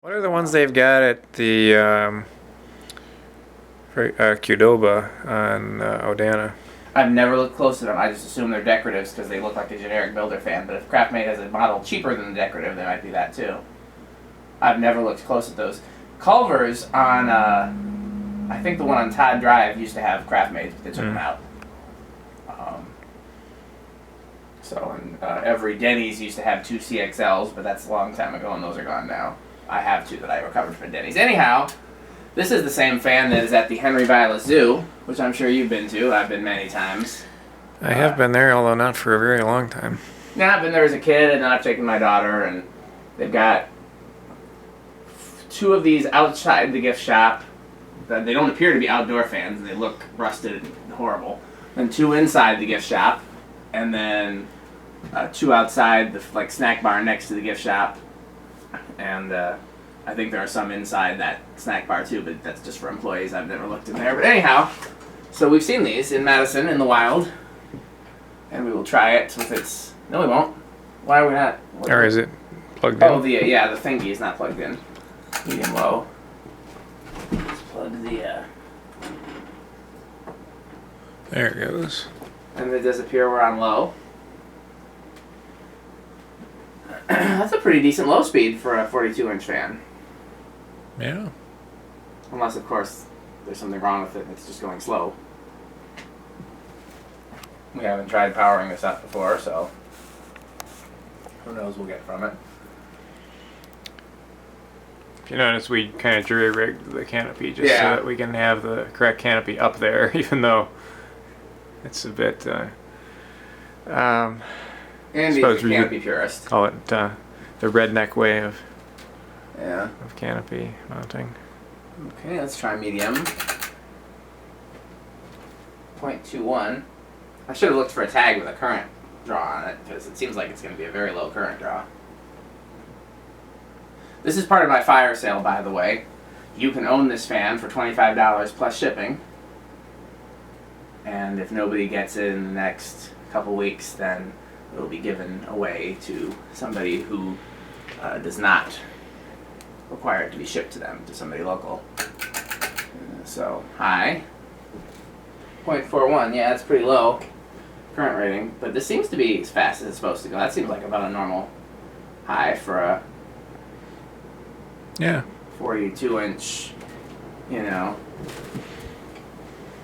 What are the ones they've got at the Qdoba on Odana? I've never looked close to them. I just assume they're decoratives because they look like a generic builder fan. But if Craftmade has a model cheaper than the decorative, they might be that too. I've never looked close at those. Culver's on, I think the one on Todd Drive used to have Craftmades, but they took them out. Every Denny's used to have two CXLs, but that's a long time ago, and those are gone now. I have two that I recovered from Denny's. Anyhow, this is the same fan that is at the Henry Viola Zoo, which I'm sure you've been to. I've been many times. I have been there, although not for a very long time. Yeah, I've been there as a kid, and then I've taken my daughter, and they've got two of these outside the gift shop. They don't appear to be outdoor fans. They look rusted and horrible. And two inside the gift shop, and then two outside the snack bar next to the gift shop. And I think there are some inside that snack bar too, but that's just for employees. I've never looked in there. But anyhow, so we've seen these in Madison in the wild, and we will try it with its. No, we won't. Why are we not? Or is it plugged in? Oh, the thingy is not plugged in. Medium low. Let's plug the. There it goes. And it does appear we're on low. That's a pretty decent low speed for a 42-inch fan. Yeah. Unless, of course, there's something wrong with it and it's just going slow. We haven't tried powering this up before, so who knows we'll get from it. If you notice, we kind of jury-rigged the canopy just so that we can have the correct canopy up there, even though it's a bit... Andy's a canopy purist. Call it the redneck way of of canopy mounting. Okay, let's try medium. 0.21. I should have looked for a tag with a current draw on it because it seems like it's going to be a very low current draw. This is part of my fire sale, by the way. You can own this fan for $25 plus shipping. And if nobody gets it in the next couple weeks, then it will be given away to somebody who does not require it to be shipped to them, to somebody local. So, high. 0.41, yeah, that's pretty low current rating, but this seems to be as fast as it's supposed to go. That seems like about a normal high for a 42-inch,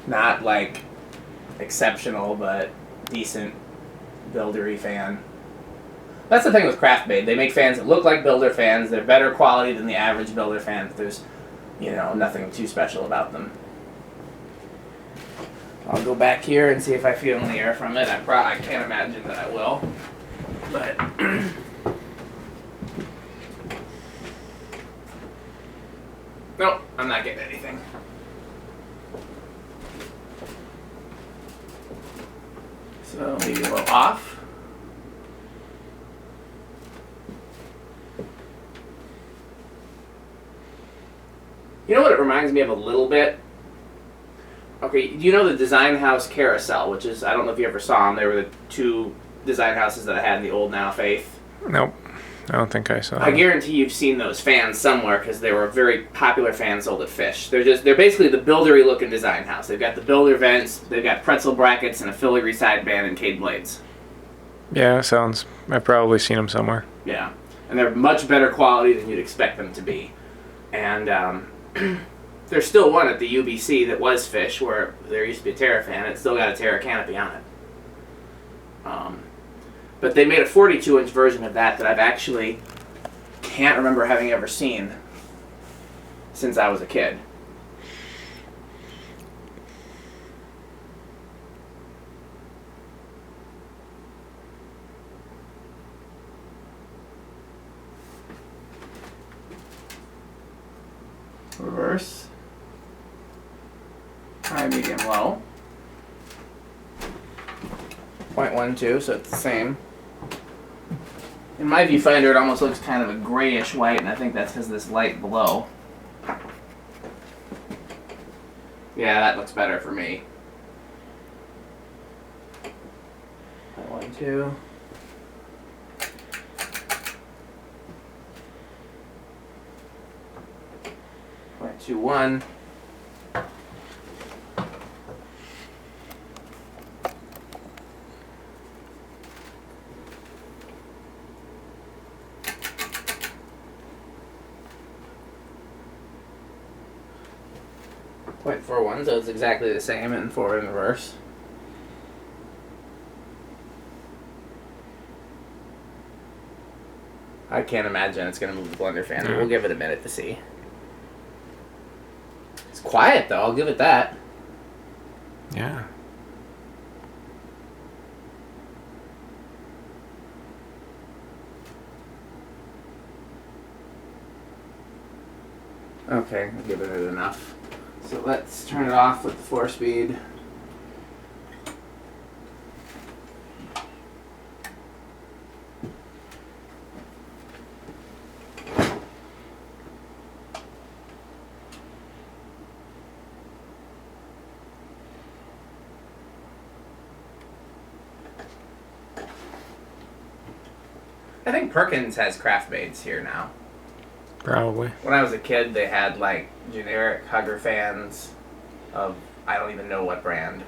not like exceptional, but decent buildery fan. That's the thing with Craftmade. They make fans that look like builder fans. They're better quality than the average builder fan, but there's, nothing too special about them. I'll go back here and see if I feel any air from it. I can't imagine that I will, but nope, I'm not getting anything. So maybe a little off. You know what it reminds me of a little bit? Okay, do you know the Design House Carousel, which is, I don't know if you ever saw them, they were the two design houses that I had in the old Now Faith. Nope, I don't think I saw them. I guarantee you've seen those fans somewhere because they were very popular fans sold at Fish. They're basically the buildery looking design house. They've got the builder vents, they've got pretzel brackets and a filigree sideband and Cade blades. Yeah, I've probably seen them somewhere. Yeah, and they're much better quality than you'd expect them to be. And there's still one at the UBC that was Fish, where there used to be a Terra fan. It's still got a Terra canopy on it. But they made a 42-inch version of that I've actually can't remember having ever seen since I was a kid. Reverse. High, medium, low. 0.12, so it's the same. In my viewfinder, it almost looks kind of a grayish white, and I think that's because of this light below. Yeah, that looks better for me. 0.12. 0.21. .41, so it's exactly the same in forward and reverse. I can't imagine it's going to move the blender fan, but we'll give it a minute to see. It's quiet, though. I'll give it that. Yeah. Okay, I'll give it enough. So let's turn it off with the 4-speed. I think Perkins has Craftmades here now. Probably. When I was a kid, they had like generic hugger fans of I don't even know what brand.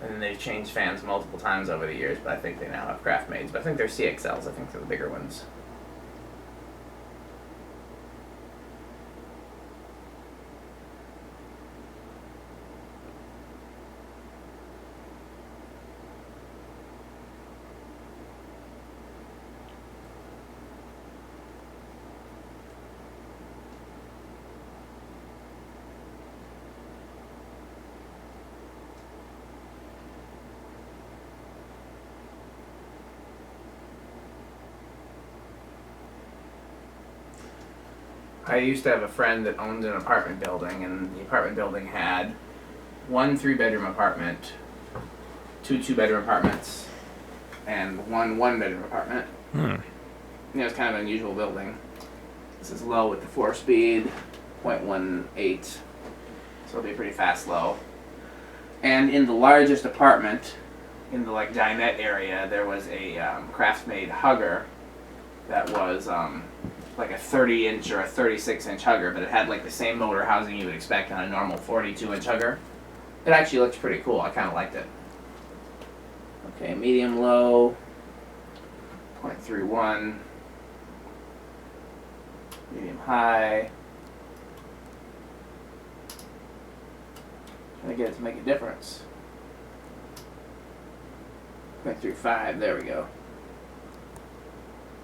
And then they've changed fans multiple times over the years, but I think they now have Craftmades. But I think they're CXLs. I think they're the bigger ones. I used to have a friend that owned an apartment building, and the apartment building had one 3-bedroom apartment, two 2-bedroom apartments, and one 1-bedroom apartment. Hmm. It was kind of an unusual building. This is low with the 4-speed, 0.18, so it'll be pretty fast low. And in the largest apartment, in the like dinette area, there was a Craftmade hugger that was like a 30-inch or a 36-inch hugger, but it had like the same motor housing you would expect on a normal 42-inch hugger. It actually looks pretty cool. I kind of liked it. Okay, medium low, 0.31, medium high. Trying to get it to make a difference. 0.35, there we go.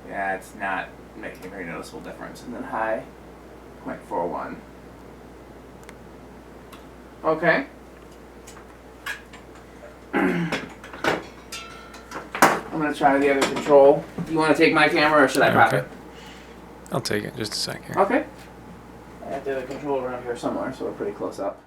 Yeah, it's not making a very noticeable difference. And then high, 0.41. Okay. I'm going to try the other control. You want to take my camera or should I pop it? I'll take it. Just a second. Okay. I have the other control around here somewhere, so we're pretty close up.